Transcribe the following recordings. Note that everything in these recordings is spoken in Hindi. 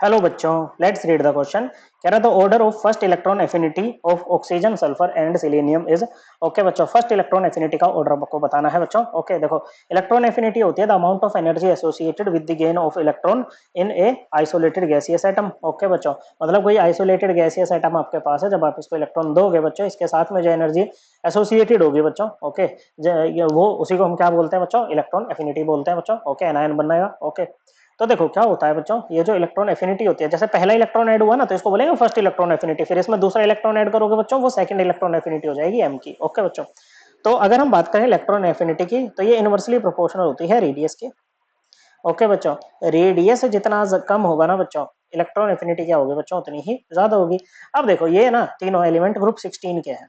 हेलो बच्चों, लेट्स रीड द क्वेश्चन। कह रहा था order of first electron affinity of oxygen sulphur and selenium is. Okay बच्चों, फर्स्ट इलेक्ट्रॉन एफिनिटी का ऑर्डर आपको बताना है बच्चों। ओके देखो, इलेक्ट्रॉन एफिनिटी होती है the amount of energy associated with the gain of electron in A isolated gaseous atom. Okay बच्चों, मतलब कोई आइसोलेटेड गैसियस एटम आपके पास है, जब आप इसको इलेक्ट्रॉन दोगे बच्चों, इसके साथ में जो एनर्जी एसोसिएटेड होगी बच्चों, ओके, वो उसी को हम क्या बोलते हैं बच्चों, इलेक्ट्रॉन एफिनिटी बोलते हैं बच्चों। ओके, एनायन बनेगा। ओके, तो देखो क्या होता है बच्चों, ये जो इलेक्ट्रॉन एफिनिटी होती है, जैसे पहला इलेक्ट्रॉन ऐड हुआ ना, तो इसको बोलेंगे फर्स्ट इलेक्ट्रॉन एफिनिटी, फिर इसमें दूसरा इलेक्ट्रॉन ऐड करोगे बच्चों, वो सेकंड इलेक्ट्रॉन एफिनिटी हो जाएगी एम की। ओके बच्चों, तो अगर हम बात करें इलेक्ट्रॉन एफिनिटी की, तो ये इनवर्सली प्रोपोर्शनल होती है रेडियस की। ओके बच्चों, रेडियस जितना कम होगा ना बच्चों, इलेक्ट्रॉन एफिनिटी क्या होगी बच्चों, उतनी ही ज्यादा होगी। अब देखो ये ना तीनों एलिमेंट ग्रुप 16 के हैं।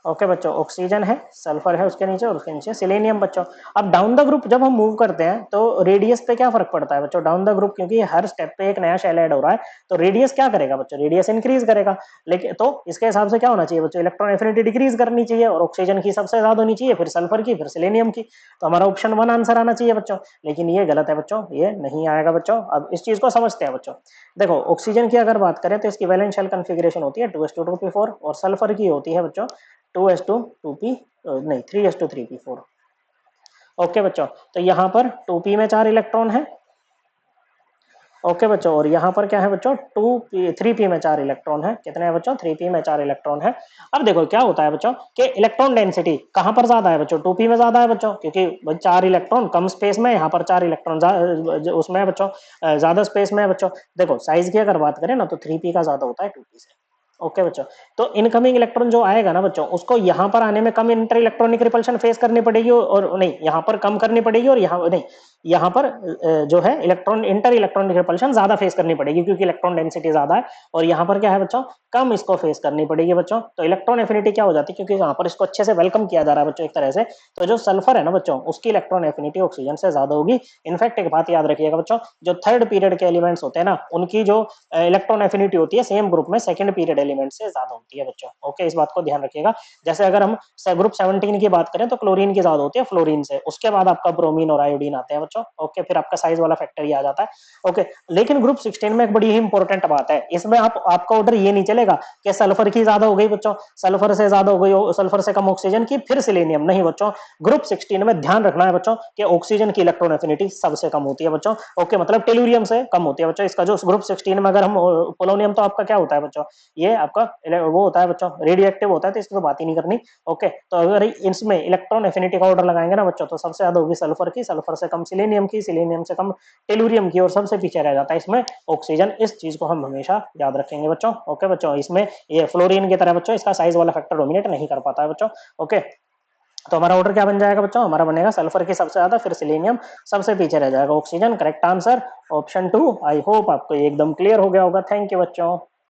ओके बच्चों, ऑक्सीजन है, सल्फर है उसके नीचे, और उसके नीचे सिलेनियम बच्चों। अब डाउन द ग्रुप जब हम मूव करते हैं तो रेडियस पे क्या फर्क पड़ता है बच्चों, डाउन द ग्रुप, क्योंकि हर स्टेप पे एक नया शेल ऐड हो रहा है, तो रेडियस क्या करेगा बच्चों, रेडियस इंक्रीज करेगा। लेकिन तो इसके हिसाब से क्या होना चाहिए बच्चों, इलेक्ट्रॉन एफिनिटी डिक्रीज करनी चाहिए, और ऑक्सीजन की सबसे ज्यादा होनी चाहिए, फिर सल्फर की, फिर सिलेनियम की। तो हमारा ऑप्शन 1 आंसर आना चाहिए बच्चों, लेकिन ये गलत है बच्चों, ये नहीं आएगा बच्चों। अब इस चीज को समझते हैं बच्चों। देखो ऑक्सीजन की अगर बात करें तो इसकी वैलेंस शेल कॉन्फ़िगरेशन होती है 2s2 2p4, और सल्फर की होती है बच्चों 2s2 2p, नहीं 3s2 3p4। ओके बच्चों, तो यहाँ पर 2p में 4 इलेक्ट्रॉन है। ओके बच्चों, और यहाँ पर क्या है बच्चों, 3p में 4 इलेक्ट्रॉन है। कितने हैं बच्चों, 3p में 4 इलेक्ट्रॉन है। अब देखो क्या होता है बच्चों कि इलेक्ट्रॉन डेंसिटी कहाँ पर ज्यादा है बच्चों, 2p में ज्यादा है बच्चों, क्योंकि 4 इलेक्ट्रॉन कम स्पेस में, यहाँ पर 4 इलेक्ट्रॉन उसमें है बच्चों, ज्यादा स्पेस में है बच्चों। देखो साइज की अगर बात करें ना, तो 3p का ज्यादा होता है 2p से। ओके बच्चों, तो इनकमिंग इलेक्ट्रॉन जो आएगा ना बच्चों, उसको यहाँ पर आने में कम इंटर इलेक्ट्रॉनिक रिपल्शन फेस करनी पड़ेगी, और नहीं यहाँ पर कम करनी पड़ेगी, और यहाँ नहीं, यहाँ पर जो है इलेक्ट्रॉन इंटर इलेक्ट्रॉनिक रिपल्शन ज्यादा फेस करनी पड़ेगी, क्योंकि इलेक्ट्रॉन डेंसिटी ज्यादा है। और यहाँ पर क्या है बच्चों, कम इसको फेस करनी पड़ेगी बच्चों। तो इलेक्ट्रॉन एफिनिटी क्या हो जाती है, क्योंकि यहाँ पर इसको अच्छे से वेलकम किया जा रहा है बच्चों एक तरह से, तो जो सल्फर है ना बच्चों, उसकी इलेक्ट्रॉन एफिनिटी ऑक्सीजन से ज्यादा होगी। इनफैक्ट एक बात याद रखिएगा बच्चों, जो थर्ड पीरियड के एलिमेंट्स होते हैं ना, उनकी जो इलेक्ट्रॉन एफिनिटी होती है सेम ग्रुप में सेकंड पीरियड एलिमेंट से ज्यादा होती है बच्चों। ओके, इस बात को ध्यान रखिएगा। जैसे अगर हम ग्रुप 17 की बात करें तो क्लोरीन की ज्यादा होती है फ्लोरीन से, उसके बाद आपका ब्रोमीन और आयोडीन आते हैं बच्चों। ओके, फिर आपका साइज वाला फैक्टर ही आ जाता है। ओके, लेकिन ग्रुप 16 में एक बड़ी ही इंपॉर्टेंट बात है, इसमें आपका ऑर्डर ये नहीं चलेगा कि सल्फर की ज्यादा हो गई बच्चों, सल्फर से ज्यादा हो गई, सल्फर से कम ऑक्सीजन की, फिर सिलेनियम, नहीं बच्चों। ग्रुप 16 में ध्यान रखना है बच्चों कि ऑक्सीजन की इलेक्ट्रॉन एफिनिटी सबसे कम होती है बच्चों। ओके, मतलब टेलुरियम से कम होती है बच्चों। इसका जो ग्रुप 16 में अगर हम पोलोनियम, तो आपका क्या होता है बच्चों, ये आपका वो होता है बच्चों, रेडियो एक्टिव होता है, तो इसकी तो बात ही नहीं करनी। ओके, तो अगर इसमें इलेक्ट्रॉन एफिनिटी का ऑर्डर लगाएंगे ना बच्चों, तो सबसे ज्यादा होगी सल्फर की, सल्फर से कम सिलेनियम की, सिलेनियम से कम टेलुरियम की, और सबसे पीछे रह जाता है इसमें ऑक्सीजन। इस चीज को हम हमेशा याद रखेंगे बच्चों। ओके बच्चों, इसमें ये फ्लोरीन की तरह बच्चों इसका साइज वाला फैक्टर डोमिनेट नहीं कर पाता है बच्चों। ओके, तो हमारा ऑर्डर क्या बन जाएगा बच्चों, हमारा बनेगा सल्फर की सबसे ज्यादा, फिर सिलेनियम, सबसे पीछे रह जाएगा oxygen. Correct answer option 2। I hope आपको एकदम क्लियर हो गया होगा। थैंक यू बच्चों।